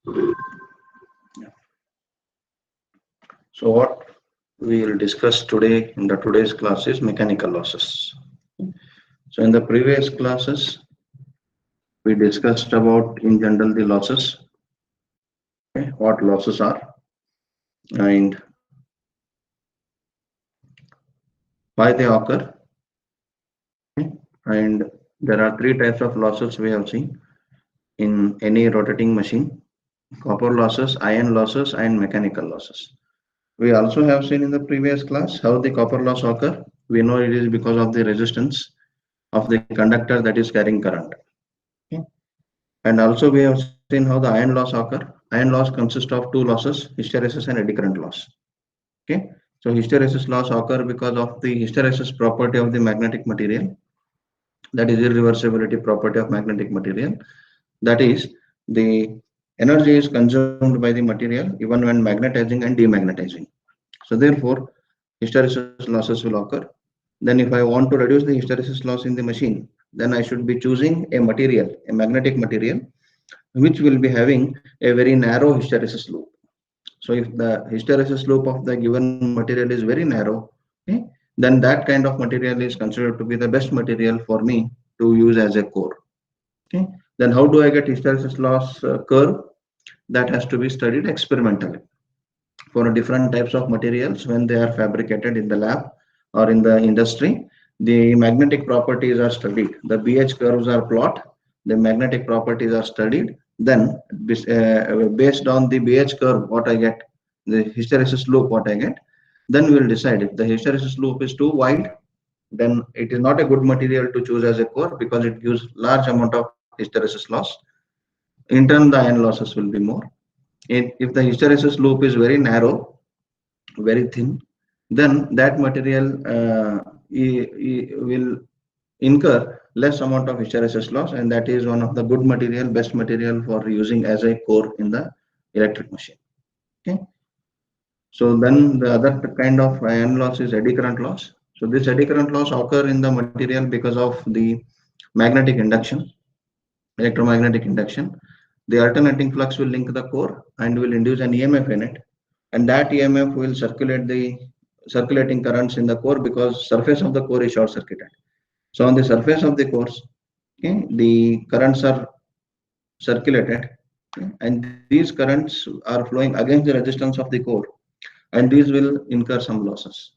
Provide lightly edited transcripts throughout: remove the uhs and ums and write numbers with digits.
So what we will discuss today in the today's class is mechanical losses. So in the previous classes, we discussed about in general the losses, what losses are, and why they occur. And there are three types of losses we have seen in any rotating machine: copper losses, iron losses, and mechanical losses. We also have seen in the previous class how the copper loss occur. We know it is because of the resistance of the conductor that is carrying current. Okay. And also we have seen how the iron loss occur. Iron loss consists of two losses, hysteresis and eddy current loss. Okay. So hysteresis loss occur because of the hysteresis property of the magnetic material, that is irreversibility property of magnetic material. That is, the energy is consumed by the material even when magnetizing and demagnetizing. So therefore, hysteresis losses will occur. Then if I want to reduce the hysteresis loss in the machine, then I should be choosing a material, a magnetic material, which will be having a very narrow hysteresis loop. So if the hysteresis loop of the given material is very narrow, okay, then that kind of material is considered to be the best material for me to use as a core. Okay. Then how do I get hysteresis loss curve? That has to be studied experimentally for different types of materials when they are fabricated in the lab or in the industry. The magnetic properties are studied. The BH curves are plotted. The magnetic properties are studied. Then, based on the BH curve, what I get, the hysteresis loop, what I get, then we will decide if the hysteresis loop is too wide, then it is not a good material to choose as a core because it gives large amount of hysteresis loss. In turn, the iron losses will be more. If the hysteresis loop is very narrow, very thin, then that material will incur less amount of hysteresis loss, and that is one of the good material, best material for using as a core in the electric machine. Okay. So then the other kind of iron loss is eddy current loss. So this eddy current loss occur in the material because of the magnetic induction, electromagnetic induction. The alternating flux will link the core and will induce an EMF in it, and that EMF will circulate the circulating currents in the core because surface of the core is short circuited. So on the surface of the cores, okay, the currents are circulated, okay, and these currents are flowing against the resistance of the core, and these will incur some losses.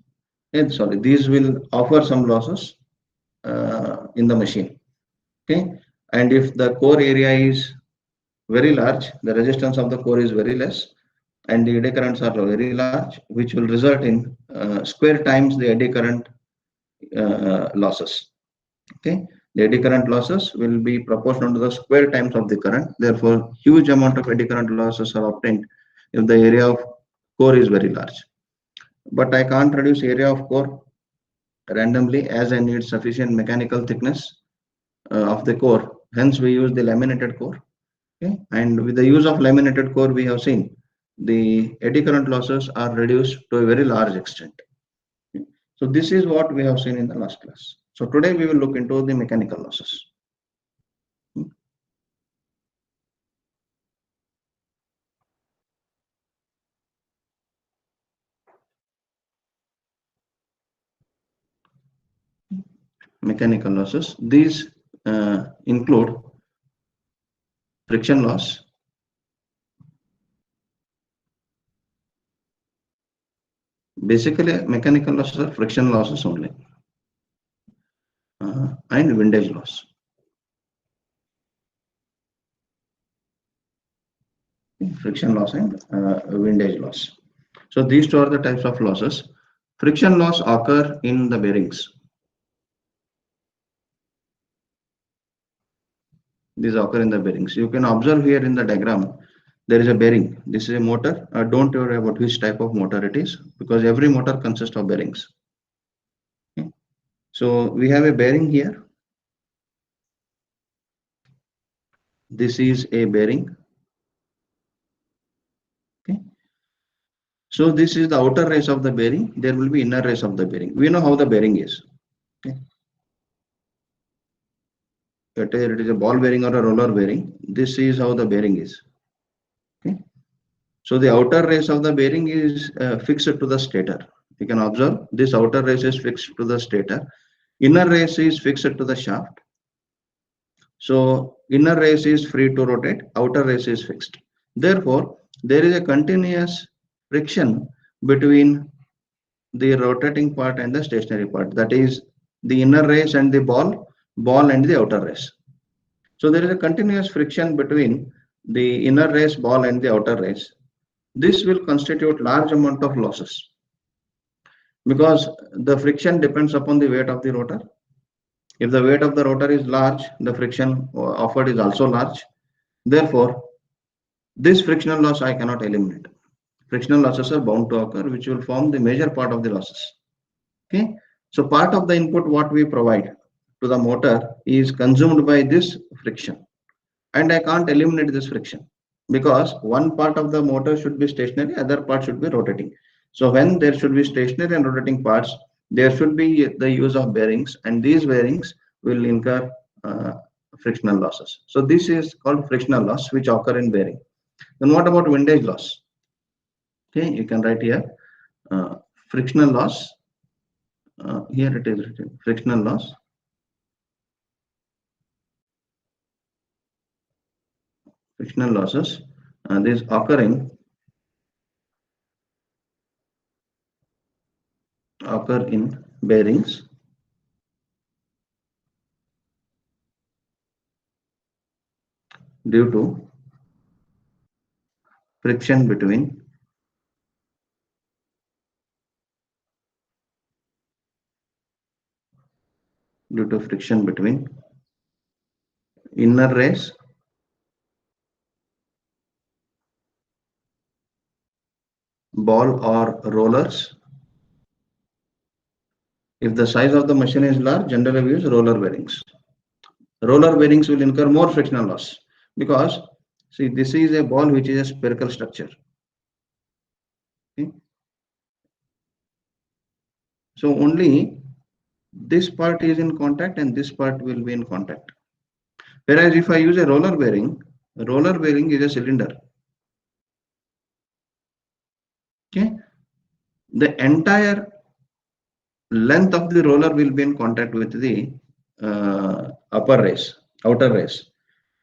Okay, sorry, these will offer some losses in the machine. Okay, and if the core area is very large, the resistance of the core is very less, and the eddy currents are very large, which will result in square times the eddy current losses. Okay, the eddy current losses will be proportional to the square times of the current. Therefore, huge amount of eddy current losses are obtained if the area of core is very large. But I can't reduce area of core randomly as I need sufficient mechanical thickness of the core. Hence, we use the laminated core. Okay, and with the use of laminated core, we have seen the eddy current losses are reduced to a very large extent. Okay. So this is what we have seen in the last class. So today we will look into the mechanical losses. Mechanical losses. These include friction loss, basically mechanical losses are friction losses only, and windage loss. Friction loss and windage loss. So these two are the types of losses. Friction loss occur in the bearings. These occur in the bearings. You can observe here in the diagram, there is a bearing. This is a motor. Don't worry about which type of motor it is because every motor consists of bearings. Okay. So we have a bearing here. This is a bearing. Okay. So this is the outer race of the bearing. There will be inner race of the bearing. We know how the bearing is. Okay. Whether it is a ball bearing or a roller bearing, this is how the bearing is. Okay. So the outer race of the bearing is fixed to the stator. You can observe this outer race is fixed to the stator. Inner race is fixed to the shaft. So inner race is free to rotate, outer race is fixed. Therefore, there is a continuous friction between the rotating part and the stationary part. That is the inner race and the ball and the outer race. So there is a continuous friction between the inner race ball and the outer race. This will constitute large amount of losses because the friction depends upon the weight of the rotor. If the weight of the rotor is large, the friction offered is also large. Therefore, this frictional loss I cannot eliminate. Frictional losses are bound to occur, which will form the major part of the losses. Okay. So part of the input what we provide to the motor is consumed by this friction, and I can't eliminate this friction because one part of the motor should be stationary, other part should be rotating. So when there should be stationary and rotating parts, there should be the use of bearings, and these bearings will incur frictional losses. So this is called frictional loss, which occur in bearing. Then what about windage loss? Okay, you can write here frictional loss. Here it is written frictional loss. Frictional losses, this occur in bearings due to friction between inner race ball or rollers. If the size of the machine is large, generally we use roller bearings. Roller bearings will incur more frictional loss because see, this is a ball which is a spherical structure. Okay. So only this part is in contact and this part will be in contact. Whereas if I use a roller bearing is a cylinder. Okay. The entire length of the roller will be in contact with the outer race.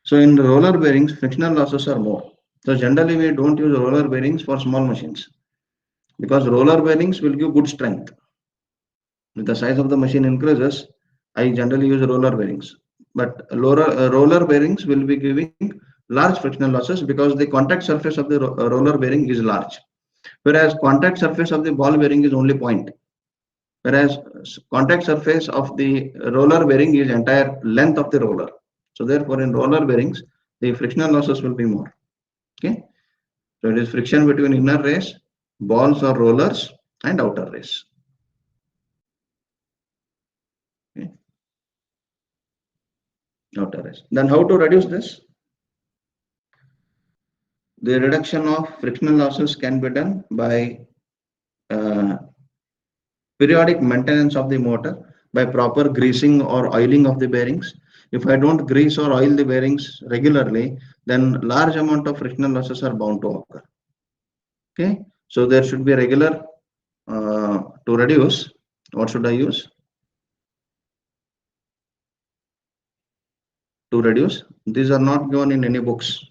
So in roller bearings, frictional losses are more. So generally we don't use roller bearings for small machines because roller bearings will give good strength. If the size of the machine increases, I generally use roller bearings. But roller bearings will be giving large frictional losses because the contact surface of the roller bearing is large. Whereas contact surface of the ball bearing is only point. Whereas contact surface of the roller bearing is entire length of the roller. So therefore in roller bearings, the frictional losses will be more. Okay. So it is friction between inner race, balls or rollers, and outer race. Okay. Outer race. Then how to reduce this? The reduction of frictional losses can be done by periodic maintenance of the motor, by proper greasing or oiling of the bearings. If I don't grease or oil the bearings regularly, then large amount of frictional losses are bound to occur. Okay, so there should be regular to reduce. What should I use to reduce? These are not given in any books.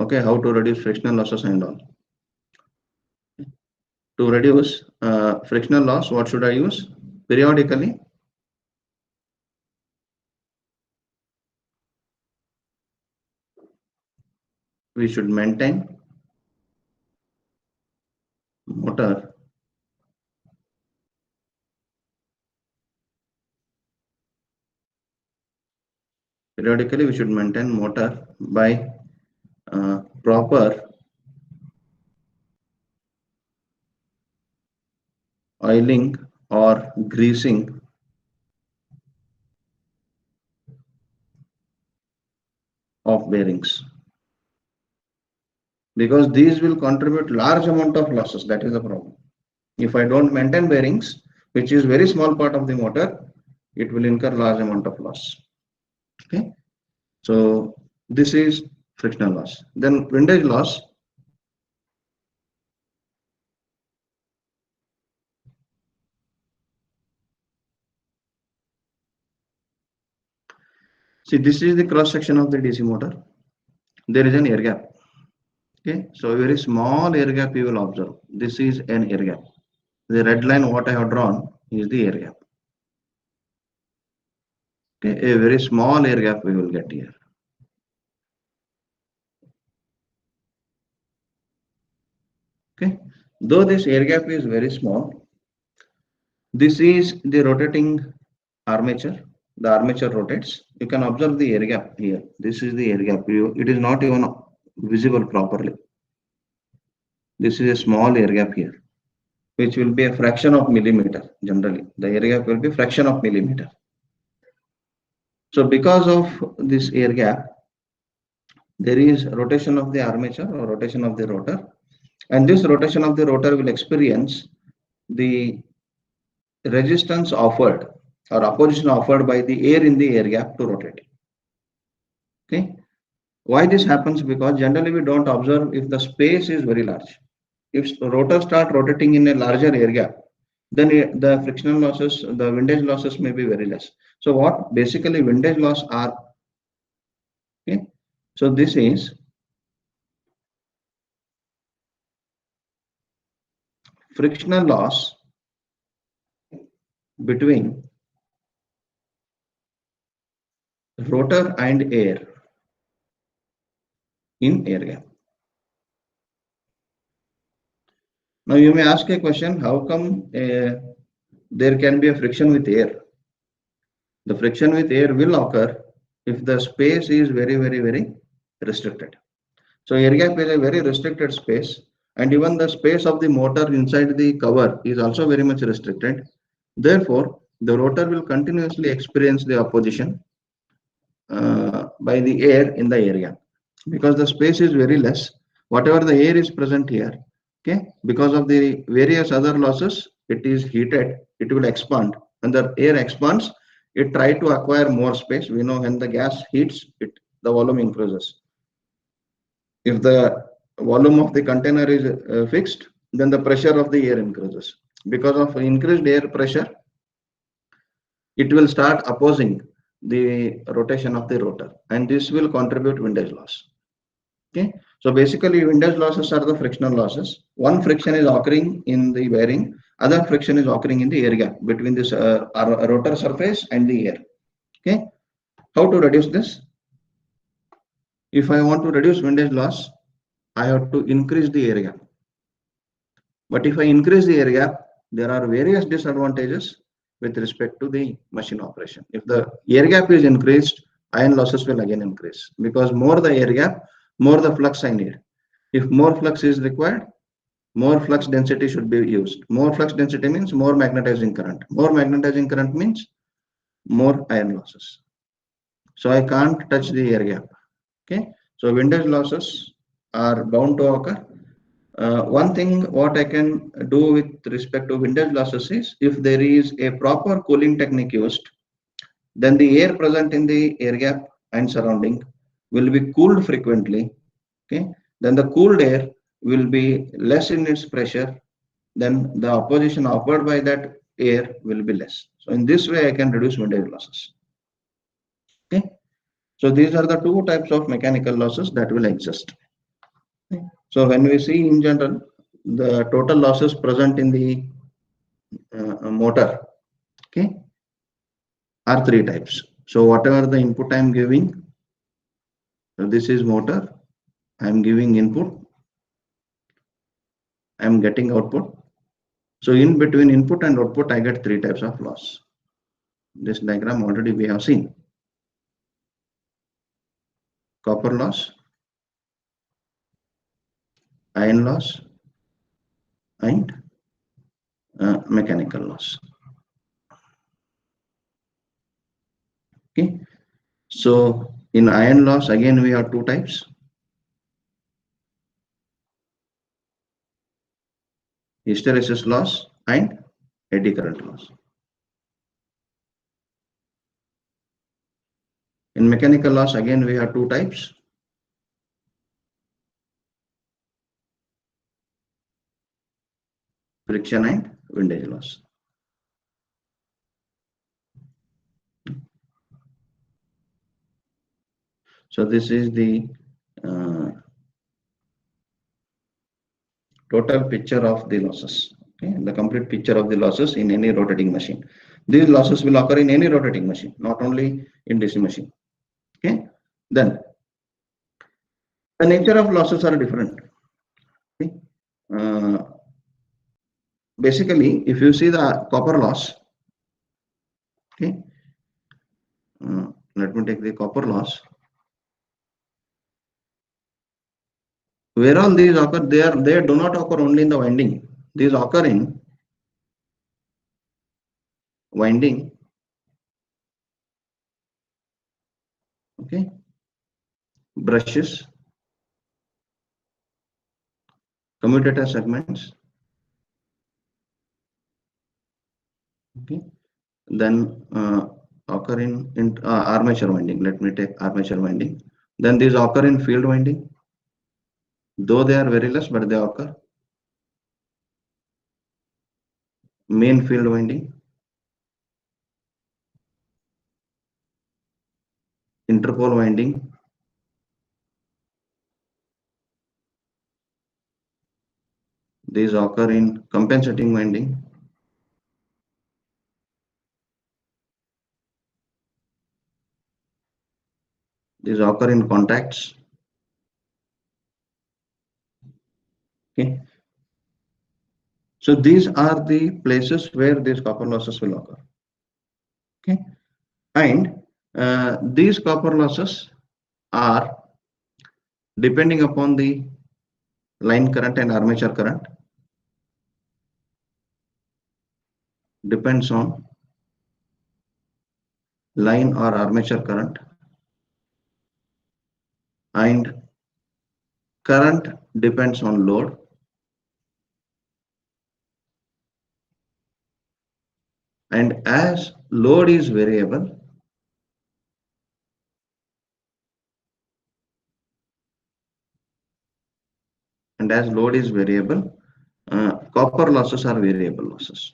Okay, how to reduce frictional losses and all. To reduce frictional loss, what should I use? Periodically, we should maintain motor periodically we should maintain motor by proper oiling or greasing of bearings, because these will contribute large amount of losses. That is the problem. If I don't maintain bearings, which is very small part of the motor, it will incur large amount of loss. Okay, so this is frictional loss. Then windage loss. See, this is the cross section of the DC motor. There is an air gap. Okay, so a very small air gap you will observe. This is an air gap. The red line what I have drawn is the air gap. Okay, a very small air gap we will get here. Okay, though this air gap is very small, this is the rotating armature. The armature rotates. You can observe the air gap here. This is the air gap. It is not even visible properly. This is a small air gap here, which will be a fraction of millimeter. Generally, the air gap will be fraction of millimeter. So because of this air gap, there is rotation of the armature or rotation of the rotor, and this rotation of the rotor will experience the resistance offered or opposition offered by the air in the air gap to rotate. Okay, why this happens? Because generally we don't observe if the space is very large. If the rotor start rotating in a larger air gap, then the frictional losses, the windage losses may be very less. So what basically windage loss are? Okay, so this is frictional loss between rotor and air in air gap. Now you may ask a question, how come there can be a friction with air? The friction with air will occur if the space is very restricted. So air gap is a very restricted space, and even the space of the motor inside the cover is also very much restricted. Therefore, the rotor will continuously experience the opposition by the air in the air gap, because the space is very less. Whatever the air is present here, okay, because of the various other losses, it is heated, it will expand. When the air expands, it try to acquire more space. We know when the gas heats, the volume increases. If the volume of the container is fixed, then the pressure of the air increases. Because of increased air pressure, it will start opposing the rotation of the rotor, and this will contribute windage loss. Okay, so basically windage losses are the frictional losses. One friction is occurring in the bearing, other friction is occurring in the air gap between this rotor surface and the air. Okay, how to reduce this? If I want to reduce windage loss, I have to increase the air gap. But if I increase the air gap, there are various disadvantages with respect to the machine operation. If the air gap is increased, iron losses will again increase, because more the air gap, more the flux I need. If more flux is required, more flux density should be used. More flux density means more magnetizing current. More magnetizing current means more iron losses. So I can't touch the air gap. Okay, so windage losses are bound to occur. One thing what I can do with respect to windage losses is, if there is a proper cooling technique used, then the air present in the air gap and surrounding will be cooled frequently. Okay, then the cooled air will be less in its pressure, then the opposition offered by that air will be less. So in this way I can reduce windage losses. Okay, so these are the two types of mechanical losses that will exist. Okay. So when we see in general the total losses present in the motor, okay, are three types. So whatever the input I am giving, so this is motor, I am giving input, I am getting output. So in between input and output, I get three types of loss. This diagram already we have seen. Copper loss, iron loss, and mechanical loss. Okay. So in iron loss, again we have two types. Hysteresis loss and eddy current loss. In mechanical loss, again we have two types. Friction and windage loss. So this is the uh, total picture of the losses. Okay, the complete picture of the losses in any rotating machine. These losses will occur in any rotating machine, not only in DC machine. Okay, then the nature of losses are different. Okay? Basically, if you see the copper loss, okay, let me take the copper loss. Where all these occur, they do not occur only in the winding. These occur in winding, okay, brushes, commutator segments, okay, then occur in armature winding. Let me take armature winding. Then these occur in field winding, though they are very less, but they occur. Main field winding, interpole winding, these occur in compensating winding, these occur in contacts. Okay. So these are the places where these copper losses will occur. Okay. And these copper losses are depending upon the line current and armature current, depends on line or armature current, and current depends on load, and as load is variable, copper losses are variable losses.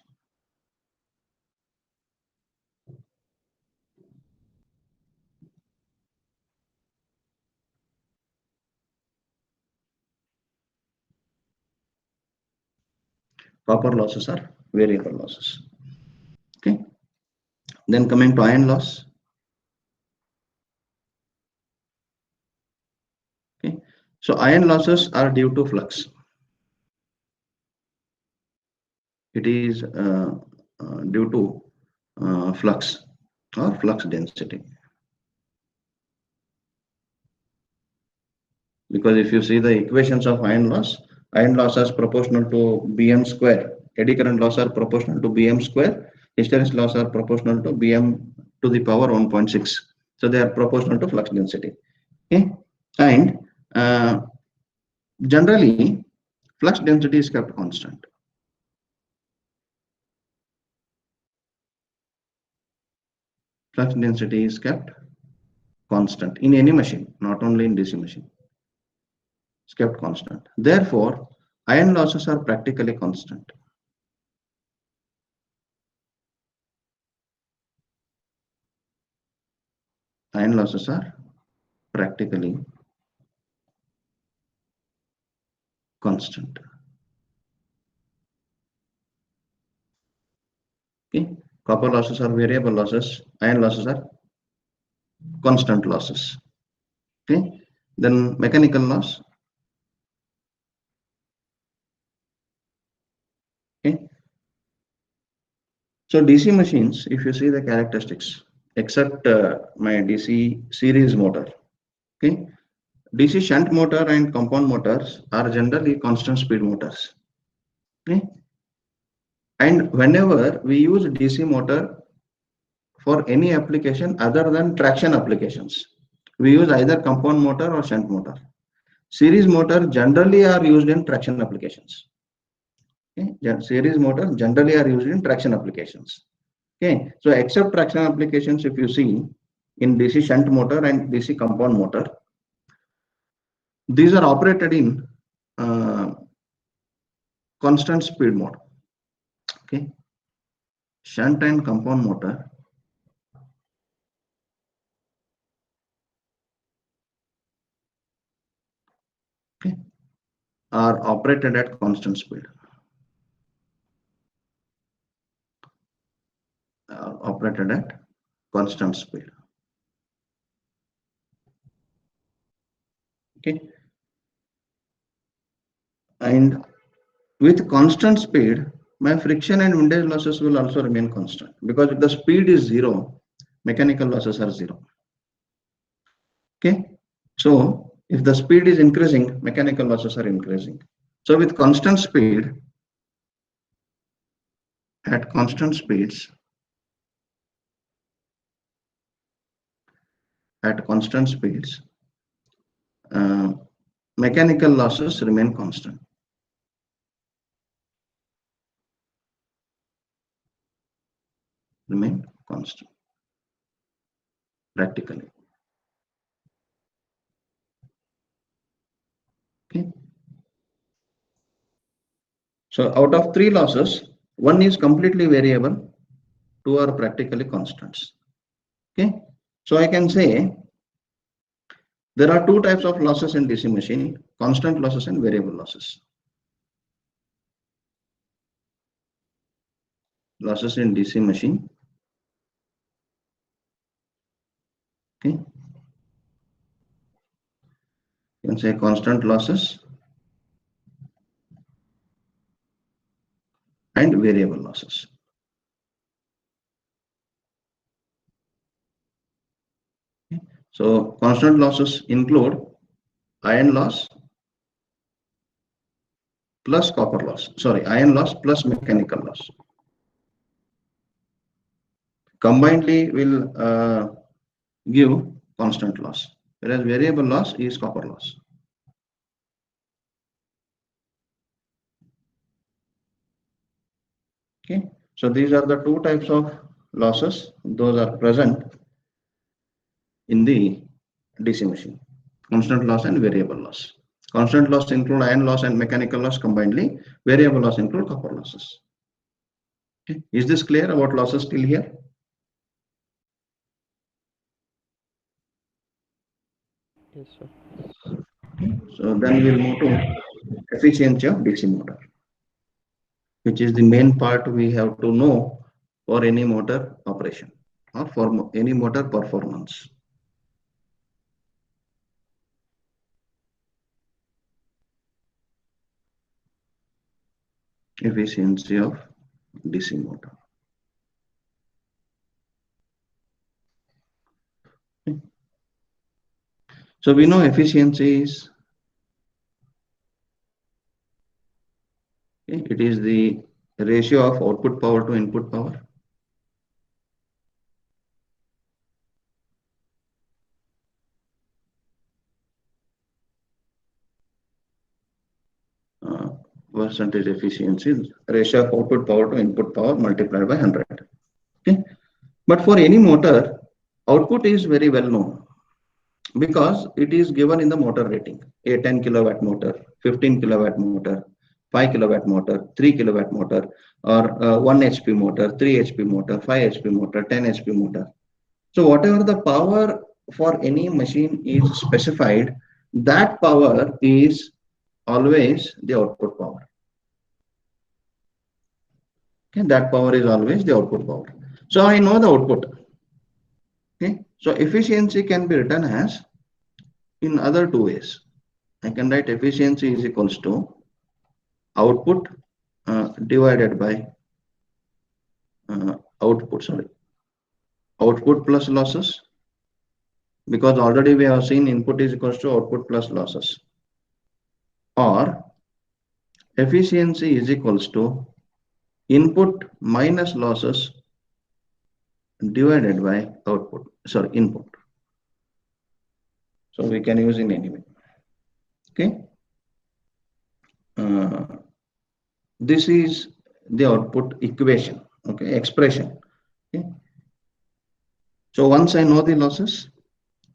Copper losses are variable losses. Okay. Then coming to iron loss. Okay. So iron losses are due to flux. It is due to flux or flux density. Because if you see the equations of iron loss is proportional to Bm square. Eddy current loss are proportional to Bm square. Hysteresis loss are proportional to Bm to the power 1.6. So they are proportional to flux density. Okay, and generally flux density is kept constant. Flux density is kept constant in any machine, not only in DC machine. It's kept constant. Therefore, iron losses are practically constant. Iron losses are practically constant. Okay, copper losses are variable losses. Iron losses are constant losses. Okay, then mechanical loss. Okay, so DC machines, if you see the characteristics, except my DC series motor. Okay, DC shunt motor and compound motors are generally constant speed motors. Okay, and whenever we use DC motor for any application other than traction applications, we use either compound motor or shunt motor. Series motor generally are used in traction applications. Okay, series motor generally are used in traction applications. Okay, so except traction applications, if you see in DC shunt motor and DC compound motor, these are operated in constant speed mode. Okay, shunt and compound motor are operated at constant speed. Operated at constant speed. Okay. And with constant speed, my friction and windage losses will also remain constant, because if the speed is zero, mechanical losses are zero. Okay. So if the speed is increasing, mechanical losses are increasing. So with constant speed, at constant speeds, uh, mechanical losses remain constant. Remain constant practically. Okay. So out of three losses, one is completely variable, two are practically constants. Okay. So I can say there are two types of losses in DC machine: constant losses and variable losses. Losses in DC machine. Okay. You can say constant losses and variable losses. Okay. So constant losses include iron loss plus copper loss. Sorry, iron loss plus mechanical loss. Combinedly will give constant loss, whereas variable loss is copper loss. Okay, so these are the two types of losses. Those are present in the DC machine: constant loss and variable loss. Constant loss include iron loss and mechanical loss combinedly. Variable loss include copper losses. Okay. Is this clear about losses till here? Yes, sir. Okay. So then we'll move to efficiency of DC motor, which is the main part we have to know for any motor operation or for any motor performance. Efficiency of DC motor. Okay. So we know efficiency is, okay, it is the ratio of output power to input power. Percentage efficiency, ratio of output power to input power multiplied by 100. Okay. But for any motor, output is very well known because it is given in the motor rating: a 10 kilowatt motor, 15 kilowatt motor, 5 kilowatt motor, 3 kilowatt motor, or 1 HP motor, 3 HP motor, 5 HP motor, 10 HP motor. So whatever the power for any machine is specified, that power is always the output power. Okay, that power is always the output power. So I know the output. Okay, so efficiency can be written as in other two ways. I can write efficiency is equals to output divided by output plus losses, because already we have seen input is equals to output plus losses, or efficiency is equals to input minus losses divided by input. So we can use in any way. Okay. This is the output equation, okay, expression. Okay. So once I know the losses,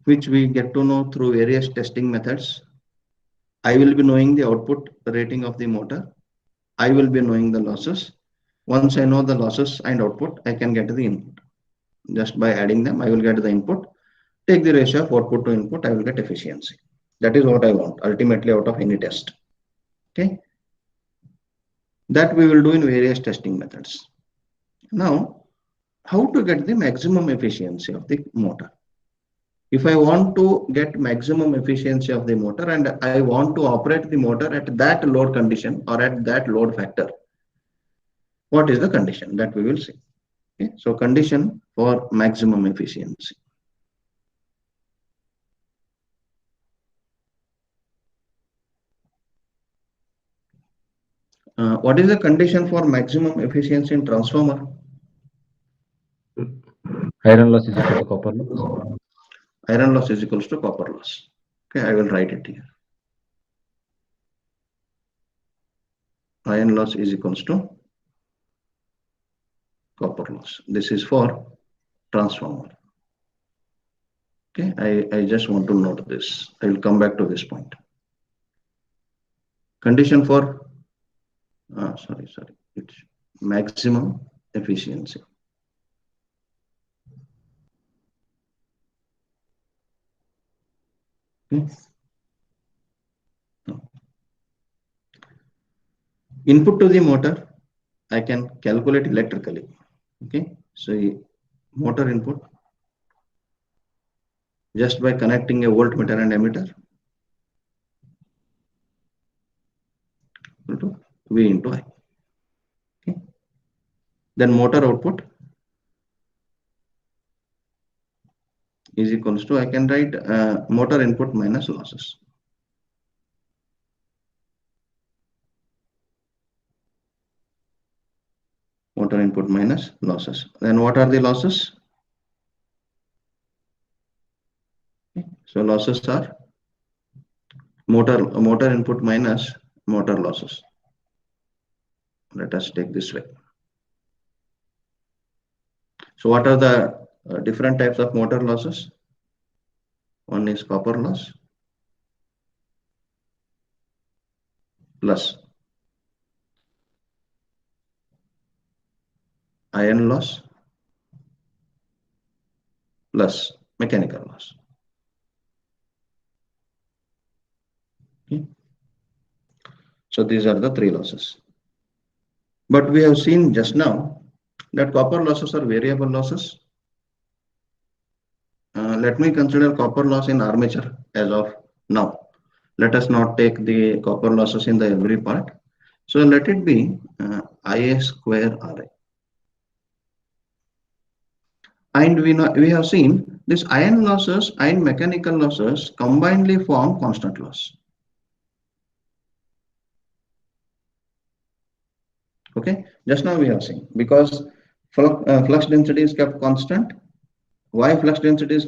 which we get to know through various testing methods, I will be knowing the output rating of the motor. I will be knowing the losses. Once I know the losses and output, I can get the input. Just by adding them, I will get the input. Take the ratio of output to input, I will get efficiency. That is what I want ultimately out of any test. Okay, that we will do in various testing methods. Now, how to get the maximum efficiency of the motor? If I want to get maximum efficiency of the motor and I want to operate the motor at that load condition or at that load factor, what is the condition that we will see? Okay, so condition for maximum efficiency. What is the condition for maximum efficiency in transformer? Iron loss is equal to copper loss. Iron loss is equals to copper loss. Okay, I will write it here. Iron loss is equals to copper loss. This is for transformer. Okay, I just want to note this. I will come back to this point. Condition for, it's maximum efficiency. Okay. Input to the motor, I can calculate electrically. Okay, so motor input just by connecting a voltmeter and ammeter into V into I. Okay. Then motor output is equals to, I can write motor input minus losses. Motor input minus losses. Then what are the losses? Okay. So losses are motor input minus motor losses. Let us take this way. So what are the different types of motor losses? One is copper loss plus iron loss plus mechanical loss. Okay. So these are the three losses. But we have seen just now that copper losses are variable losses. Let me consider copper loss in armature as of now. Let us not take the copper losses in the every part. So let it be Ia square Ra. And we have seen this iron losses and mechanical losses combinedly form constant loss. Okay, just now we have seen because flux density is kept constant. Why flux density is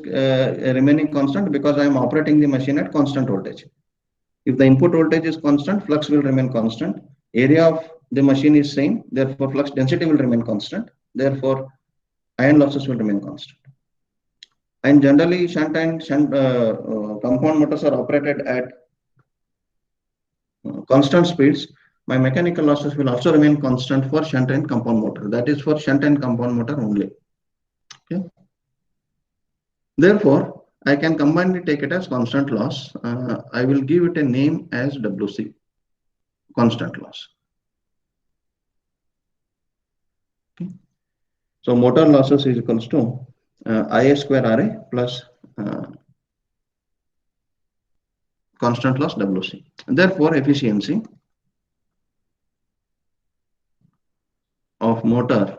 remaining constant? Because I am operating the machine at constant voltage. If the input voltage is constant, flux will remain constant. Area of the machine is same, therefore flux density will remain constant. Therefore, iron losses will remain constant. And generally, shunt and compound motors are operated at constant speeds. My mechanical losses will also remain constant for shunt and compound motor. That is for shunt and compound motor only. Okay. Therefore, I can combinedly take it as constant loss. I will give it a name as WC, constant loss. Okay. So motor losses is equals to Ia square Ra plus constant loss WC. And therefore, efficiency of motor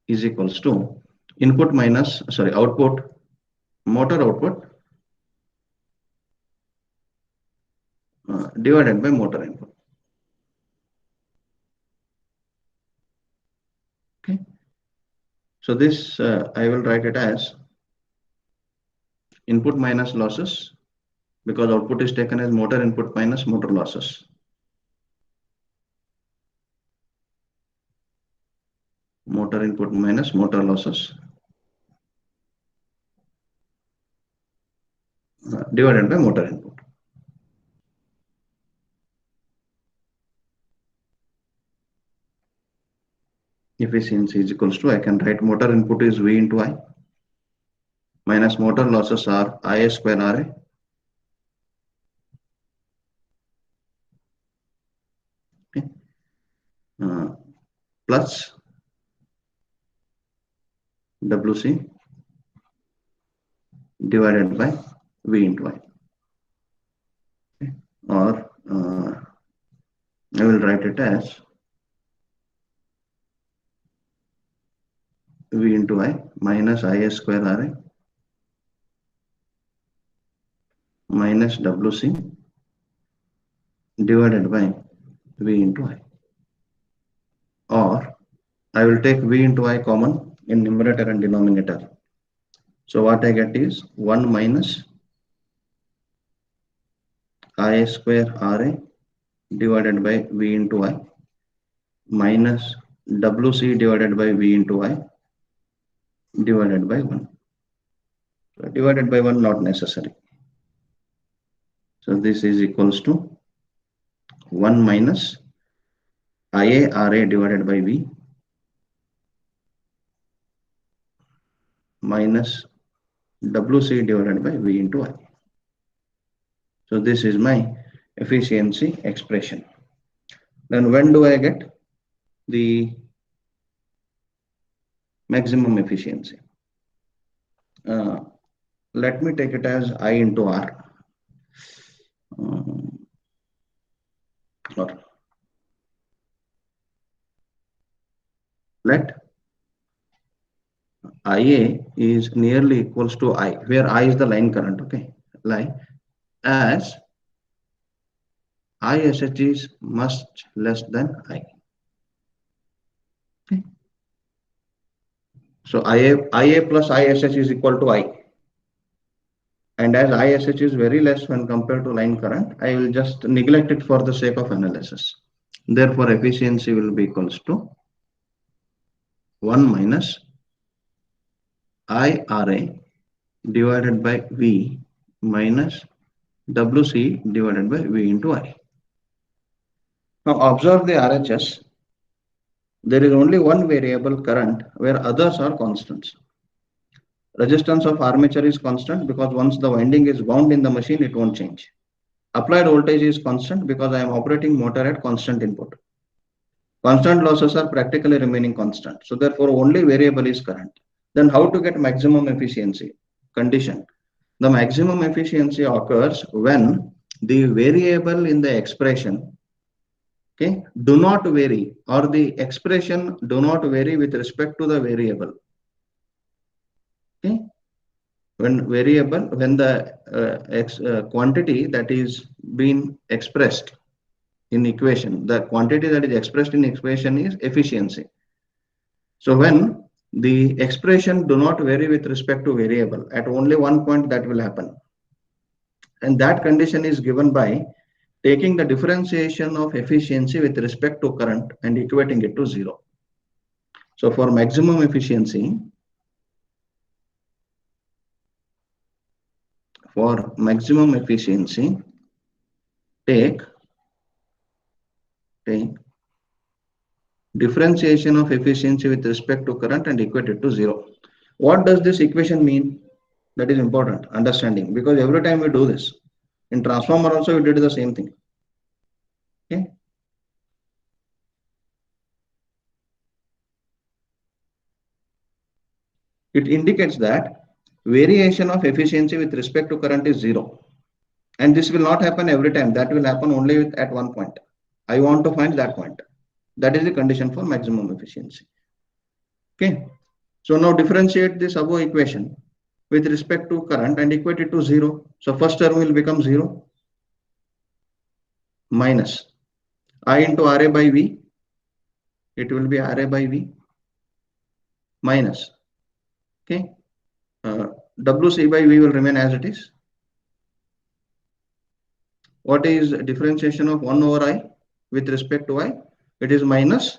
is equals to output, motor output divided by motor input. Okay. So this I will write it as input minus losses because output is taken as motor input minus motor losses. Motor input minus motor losses divided by motor input. Efficiency is equals to, I can write motor input is V into I minus motor losses are Ia square Ra plus WC divided by V into I. Okay. Or I will write it as V into I minus IA square RA minus WC divided by V into I. Or I will take V into I common in numerator and denominator. So what I get is 1 minus IA square RA divided by V into I minus WC divided by V into I divided by 1. So divided by 1 not necessary. So this is equals to 1 minus IA RA divided by V minus WC divided by V into I. So this is my efficiency expression. Then when do I get the maximum efficiency? Let me take it as I into R. Or let IA is nearly equals to I, where I is the line current, okay? Line as ISH is much less than I. Okay. So IA plus ISH is equal to I. And as ISH is very less when compared to line current, I will just neglect it for the sake of analysis. Therefore, efficiency will be equals to 1 minus IRA divided by V minus WC divided by V into I. Now observe the RHS. There is only one variable current where others are constants. Resistance of armature is constant because once the winding is wound in the machine, it won't change. Applied voltage is constant because I am operating motor at constant input. Constant losses are practically remaining constant. So therefore only variable is current. Then how to get maximum efficiency? Condition. The maximum efficiency occurs when the variable in the expression, okay, do not vary, or the expression do not vary with respect to the variable. Okay. When the quantity that is being expressed in equation, the quantity that is expressed in equation is efficiency. So when the expression do not vary with respect to variable, at only one point that will happen. And that condition is given by taking the differentiation of efficiency with respect to current and equating it to 0. So for maximum efficiency, take differentiation of efficiency with respect to current and equate it to 0. What does this equation mean? That is important understanding, because every time we do this in transformer also we did the same thing. Okay. It indicates that variation of efficiency with respect to current is 0. And this will not happen every time. That will happen only at one point. I want to find that point. That is the condition for maximum efficiency. Okay. So now differentiate this above equation with respect to current and equate it to 0. So first term will become 0 minus I into RA by V. It will be RA by V minus, okay, WC by V will remain as it is. What is differentiation of 1 over I with respect to I? It is minus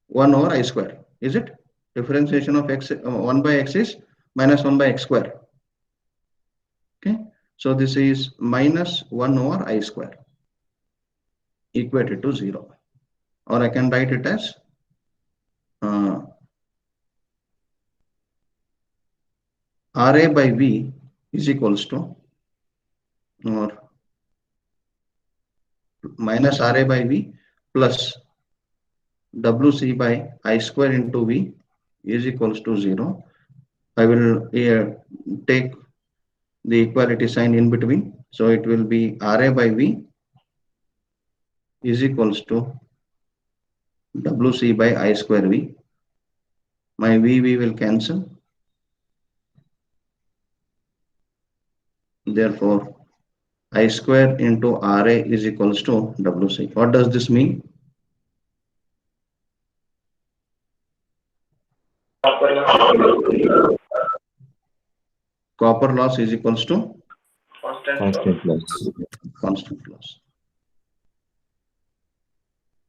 1 over I square. Is it? Differentiation of x 1 by x is minus 1 by x square. Okay. So this is minus 1 over I square equated to 0. Or I can write it as RA by V is equals to, or minus RA by V plus WC by I square into V is equals to 0. I will take the equality sign in between. So it will be RA by V is equals to WC by I square V. My VV will cancel. Therefore, I square into RA is equals to WC. What does this mean? Copper loss is equals to Constant loss. constant loss.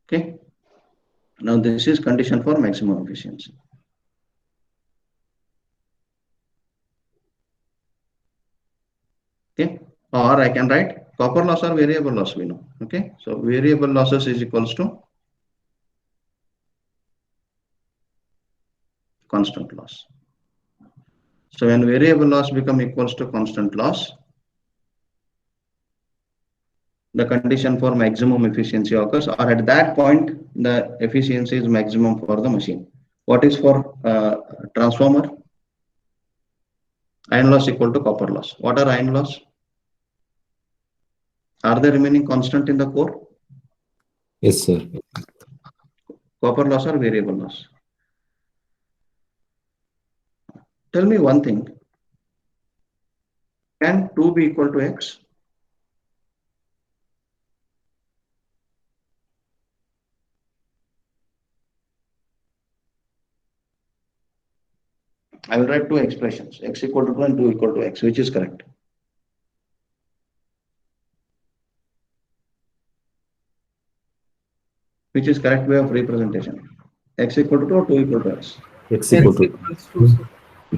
Okay. Now this is condition for maximum efficiency. Okay. Or I can write copper loss or variable loss, we know. Okay. So variable losses is equals to constant loss. So when variable loss become equals to constant loss, the condition for maximum efficiency occurs, or at that point, the efficiency is maximum for the machine. What is for transformer? Iron loss equal to copper loss. What are iron loss? Are they remaining constant in the core? Yes, sir. Copper loss or variable loss? Tell me one thing. Can 2 be equal to x? I will write two expressions, x equal to 2 and 2 equal to x, which is correct. Which is correct way of representation? X equal to 2 or 2 equal to x? X equal to equals to, sir.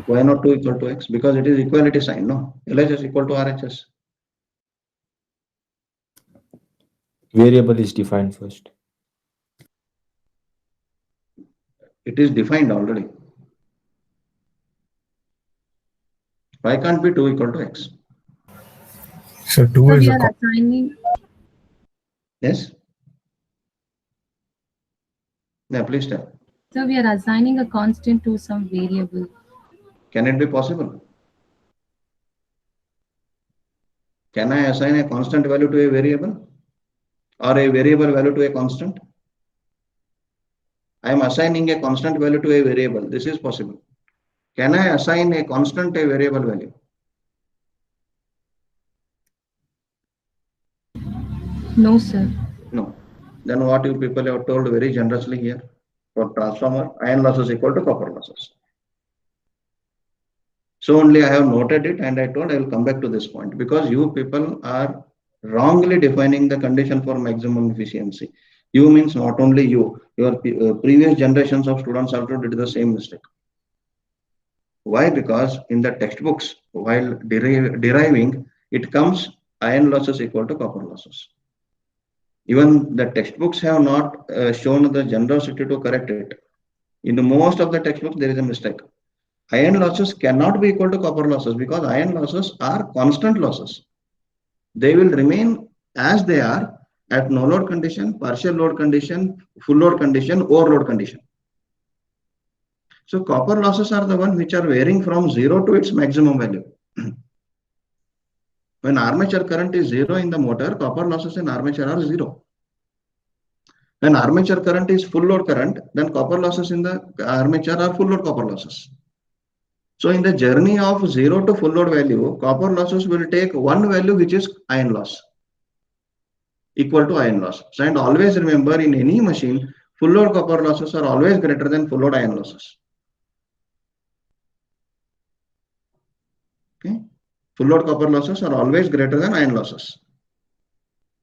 Why not 2 equal to x? Because it is equality sign, no? LHS equal to RHS. variable is defined first. It is defined already. Why can't be 2 equal to x? So 2 So is we a are assigning, Yes? Yeah, please tell. so we are assigning a constant to some variable. Can it be possible? Can I assign a constant value to a variable? Or a variable value to a constant? I am assigning a constant value to a variable. This is possible. Can I assign a constant a variable value? No, sir. No. Then what you people have told very generously here, for transformer, iron losses equal to copper losses. So only I have noted it, and I told I will come back to this point, because you people are wrongly defining the condition for maximum efficiency. You means not only you, your previous generations of students also did the same mistake. Why? Because in the textbooks, while deriving, it comes iron losses equal to copper losses. Even the textbooks have not shown the generosity to correct it. In most of the textbooks, there is a mistake. Iron losses cannot be equal to copper losses, because iron losses are constant losses. They will remain as they are at no load condition, partial load condition, full load condition, overload condition. So copper losses are the one which are varying from 0 to its maximum value. When armature current is 0 in the motor, copper losses in armature are 0. When armature current is full load current, then copper losses in the armature are full load copper losses. So in the journey of 0 to full load value, copper losses will take one value, which is iron loss, equal to iron loss. So, and always remember, in any machine, full load copper losses are always greater than full load iron losses. Okay. Full load copper losses are always greater than iron losses.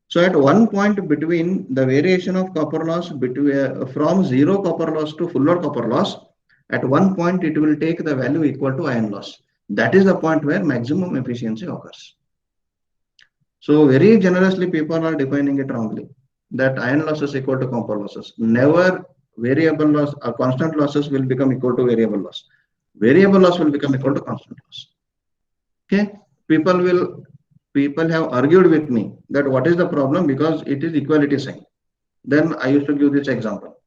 So at one point between the variation of copper loss between from 0 copper loss to full load copper loss, at one point it will take the value equal to iron loss. That is the point where maximum efficiency occurs. So very generously people are defining it wrongly, that iron loss is equal to copper losses. Never variable loss or constant losses will become equal to variable loss. Variable loss will become equal to constant loss. Okay, people have argued with me that what is the problem, because it is equality sign. then I used to give this example.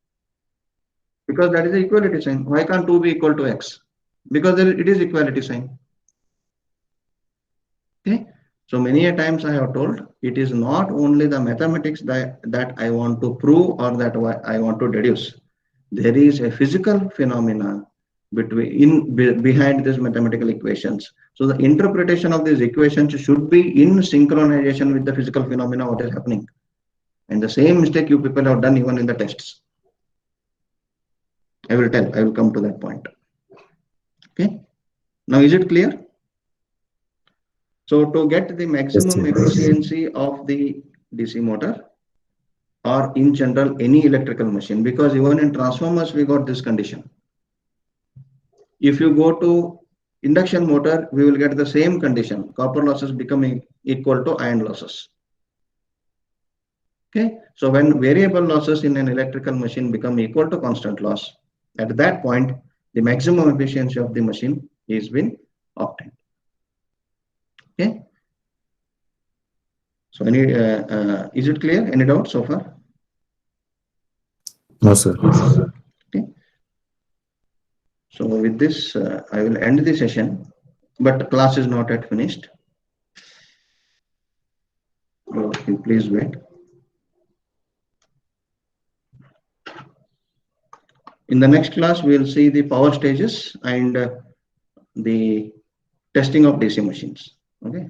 Because that is the equality sign. Why can't 2 be equal to x? Because it is equality sign. Okay. So many a times I have told, it is not only the mathematics that I want to prove or that I want to deduce. There is a physical phenomena behind these mathematical equations. So the interpretation of these equations should be in synchronization with the physical phenomena what is happening. And the same mistake you people have done even in the tests. I will come to that point. Okay. Now is it clear? So to get the maximum efficiency of the DC motor, or in general any electrical machine, because even in transformers we got this condition. If you go to induction motor, we will get the same condition, copper losses becoming equal to iron losses. Okay, so when variable losses in an electrical machine become equal to constant loss, at that point the maximum efficiency of the machine is been obtained. Okay. So any is it clear? Any doubts so far? No, sir. Okay. So with this, I will end the session, but class is not yet finished. Okay, please wait. In the next class, we will see the power stages and the testing of DC machines. Okay.